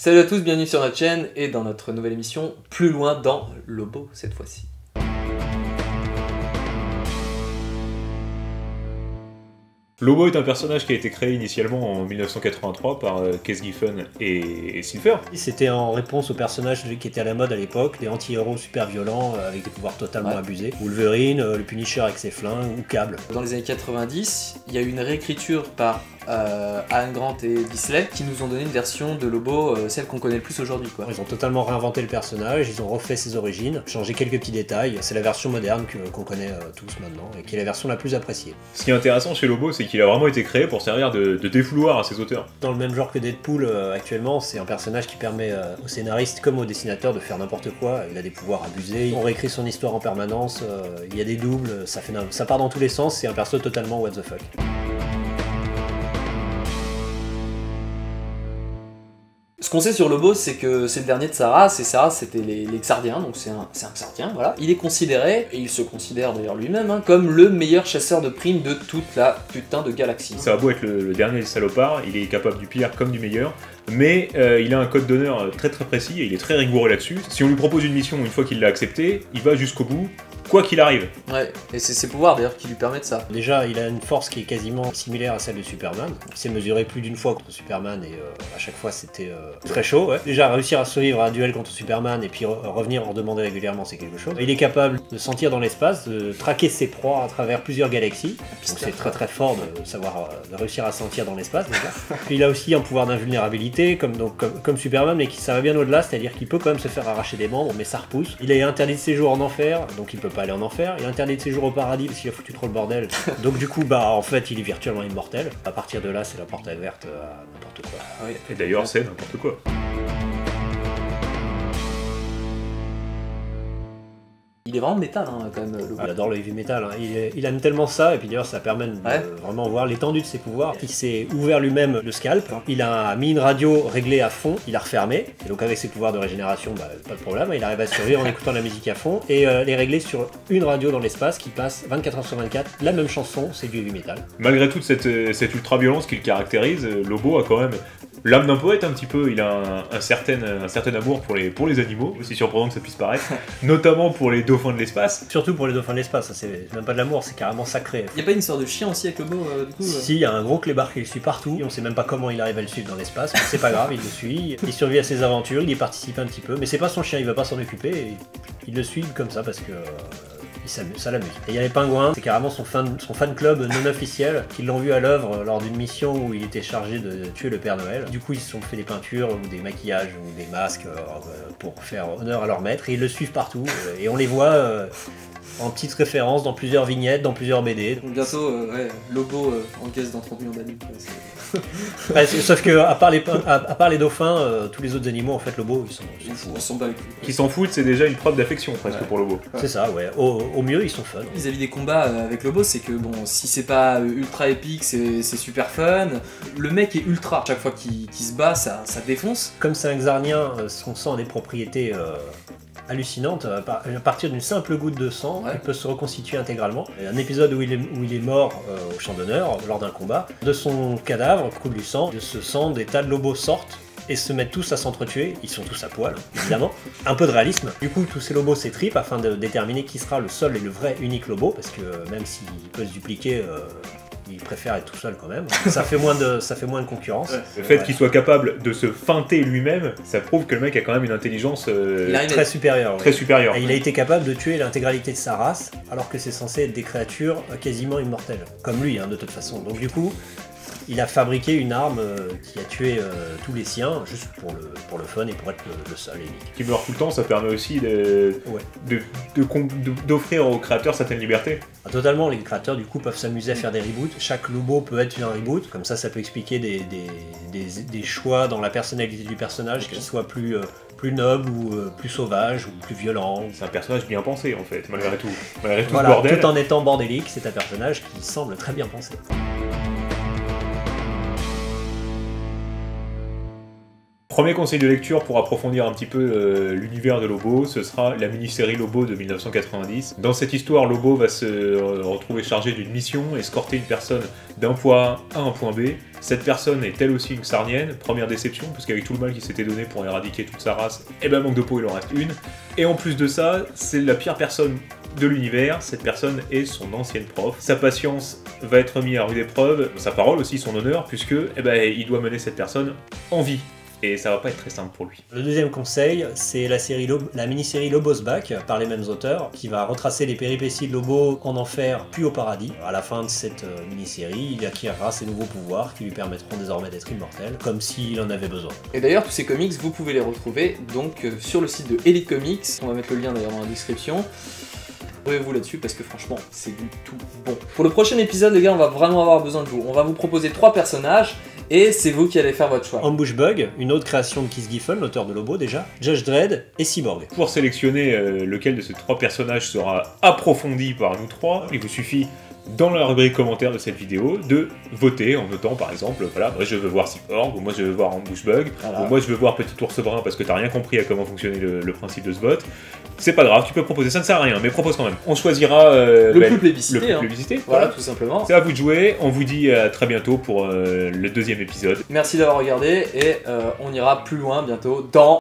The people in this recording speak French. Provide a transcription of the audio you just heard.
Salut à tous, bienvenue sur notre chaîne et dans notre nouvelle émission, plus loin dans Lobo cette fois-ci. Lobo est un personnage qui a été créé initialement en 1983 par Keith Giffen et Silver. C'était en réponse aux personnages qui étaient à la mode à l'époque, des anti-héros super violents avec des pouvoirs totalement abusés. Wolverine, le Punisher avec ses flingues ou Cable. Dans les années 90, il y a eu une réécriture par Alan Grant et Bisley qui nous ont donné une version de Lobo, celle qu'on connaît le plus aujourd'hui. Ils ont totalement réinventé le personnage, ils ont refait ses origines, changé quelques petits détails. C'est la version moderne qu'on connaît tous maintenant et qui est la version la plus appréciée. Ce qui est intéressant chez Lobo, c'est qu'il a vraiment été créé pour servir de défouloir à ses auteurs. Dans le même genre que Deadpool actuellement, c'est un personnage qui permet aux scénaristes comme aux dessinateurs de faire n'importe quoi. Il a des pouvoirs abusés, on réécrit son histoire en permanence, il y a des doubles, ça part dans tous les sens, c'est un perso totalement what the fuck. Ce qu'on sait sur Lobo, c'est que c'est le dernier de sa race, et sa race c'était les Xardiens, donc c'est un Xardien, voilà. Il est considéré, et il se considère d'ailleurs lui-même, comme le meilleur chasseur de primes de toute la putain de galaxie. Ça a beau être le dernier salopard, il est capable du pire comme du meilleur, mais il a un code d'honneur très précis, et il est très rigoureux là-dessus. Si on lui propose une mission une fois qu'il l'a acceptée, il va jusqu'au bout, quoi qu'il arrive. Ouais, et c'est ses pouvoirs d'ailleurs qui lui permettent ça. Déjà, il a une force qui est quasiment similaire à celle de Superman. Il s'est mesuré plus d'une fois contre Superman et à chaque fois c'était très chaud. Ouais. Déjà, réussir à survivre à un duel contre Superman et puis revenir en demander régulièrement, c'est quelque chose. Il est capable de sentir dans l'espace, de traquer ses proies à travers plusieurs galaxies. Donc c'est très fort de savoir de réussir à sentir dans l'espace déjà. Puis il a aussi un pouvoir d'invulnérabilité comme Superman, mais ça va bien au-delà, c'est-à-dire qu'il peut quand même se faire arracher des membres, mais ça repousse. Il est interdit de séjour en enfer, donc il peut pas aller en enfer. Il est interdit de séjour au paradis parce qu'il a foutu trop le bordel. Donc du coup, en fait, il est virtuellement immortel. À partir de là, c'est la porte ouverte à n'importe quoi. Oui. Et d'ailleurs, c'est n'importe quoi. Il est vraiment métal quand même, Lobo. Il adore le heavy metal, il aime tellement ça, et puis d'ailleurs ça permet de vraiment voir l'étendue de ses pouvoirs. Il s'est ouvert lui-même le scalp, il a mis une radio réglée à fond, il a refermé, et donc avec ses pouvoirs de régénération, pas de problème, il arrive à survivre en écoutant la musique à fond, et les régler sur une radio dans l'espace qui passe 24h sur 24, la même chanson, c'est du heavy metal. Malgré toute cette ultra-violence qui le caractérise, Lobo a quand même l'âme d'un poète un petit peu, il a un certain amour pour les animaux, aussi surprenant que ça puisse paraître, notamment pour les dauphins de l'espace. Surtout pour les dauphins de l'espace, ça c'est même pas de l'amour, c'est carrément sacré. Y'a pas une histoire de chien aussi avec Lobo du coup Si, il y a un gros clébard qui le suit partout, on sait même pas comment il arrive à le suivre dans l'espace, mais c'est pas grave, il le suit, il survit à ses aventures, il y participe un petit peu, mais c'est pas son chien, il va pas s'en occuper, et il le suit comme ça parce que... ça l'amuse. Et il y a les pingouins, c'est carrément son fan club non officiel, qui l'ont vu à l'œuvre lors d'une mission où il était chargé de tuer le Père Noël. Du coup, ils se sont fait des peintures ou des maquillages ou des masques pour faire honneur à leur maître, et ils le suivent partout, et on les voit en petites références dans plusieurs vignettes, dans plusieurs BD. Donc bientôt, Lobo encaisse dans 30 millions d'années. Sauf que à part les dauphins, tous les autres animaux, en fait, Lobo, ils s'en battent. Qui s'en foutent, c'est déjà une preuve d'affection presque pour Lobo. C'est ça, ouais. Au mieux, ils sont fun. Vis-à-vis des combats avec Lobo, c'est que bon, si c'est pas ultra épique, c'est super fun. Le mec est ultra. Chaque fois qu'il se bat, ça défonce. Comme c'est un Xarnien, son sang a des propriétés hallucinante. À partir d'une simple goutte de sang, il peut se reconstituer intégralement. Il y a un épisode où il est mort au champ d'honneur lors d'un combat. De son cadavre coule du sang. De ce sang, des tas de lobos sortent et se mettent tous à s'entretuer. Ils sont tous à poil, évidemment. Un peu de réalisme. Du coup, tous ces lobos s'étripent afin de déterminer qui sera le seul et le vrai unique lobo, parce que même s'il peut se dupliquer, il préfère être tout seul quand même. Ça fait moins de concurrence. Le fait qu'il soit capable de se feinter lui-même, ça prouve que le mec a quand même une intelligence très supérieure. Très supérieure. Et il a été capable de tuer l'intégralité de sa race, alors que c'est censé être des créatures quasiment immortelles. Comme lui, de toute façon. Donc du coup, il a fabriqué une arme qui a tué tous les siens, juste pour le fun et pour être le seul et unique. Qui meurt tout le temps, ça permet aussi d'offrir aux créateurs certaines libertés. Totalement, les créateurs du coup peuvent s'amuser à faire des reboots. Chaque Lobo peut être un reboot, comme ça peut expliquer des choix dans la personnalité du personnage qui soient plus noble ou plus sauvage ou plus violent. C'est un personnage bien pensé en fait, malgré tout. Malgré tout voilà, ce bordel. Tout en étant bordélique, c'est un personnage qui semble très bien pensé. Premier conseil de lecture pour approfondir un petit peu l'univers de Lobo, ce sera la mini-série Lobo de 1990. Dans cette histoire, Lobo va se retrouver chargé d'une mission, escorter une personne d'un point A à un point B. Cette personne est elle aussi une Xarnienne, première déception, parce qu'avec tout le mal qui s'était donné pour éradiquer toute sa race, et ben manque de peau, il en reste une. Et en plus de ça, c'est la pire personne de l'univers, cette personne est son ancienne prof. Sa patience va être mise à rude épreuve, sa parole aussi, son honneur, puisque il doit mener cette personne en vie. Et ça va pas être très simple pour lui. Le deuxième conseil, c'est la mini-série Lobo's Back, par les mêmes auteurs, qui va retracer les péripéties de Lobo en enfer puis au paradis. À la fin de cette mini-série, il acquérera ses nouveaux pouvoirs qui lui permettront désormais d'être immortel, comme s'il en avait besoin. Et d'ailleurs, tous ces comics, vous pouvez les retrouver donc sur le site de Elite Comics. On va mettre le lien d'ailleurs dans la description. Trouvez-vous là-dessus parce que franchement, c'est du tout bon. Pour le prochain épisode, les gars, on va vraiment avoir besoin de vous. On va vous proposer 3 personnages. Et c'est vous qui allez faire votre choix. Ambush Bug, une autre création de Keith Giffen, l'auteur de Lobo déjà, Judge Dredd et Cyborg. Pour sélectionner lequel de ces 3 personnages sera approfondi par nous 3, il vous suffit, dans la rubrique commentaire de cette vidéo, de voter en notant par exemple, voilà, moi je veux voir Cyborg, ou moi je veux voir Ambush Bug, voilà. Ou moi je veux voir Petit Ours Brun parce que t'as rien compris à comment fonctionnait le principe de ce vote. C'est pas grave, tu peux proposer, ça ne sert à rien, mais propose quand même. On choisira le plus plébiscité. Le plus plébiscité. Voilà, tout simplement. C'est à vous de jouer, on vous dit à très bientôt pour le 2e épisode. Merci d'avoir regardé et on ira plus loin bientôt dans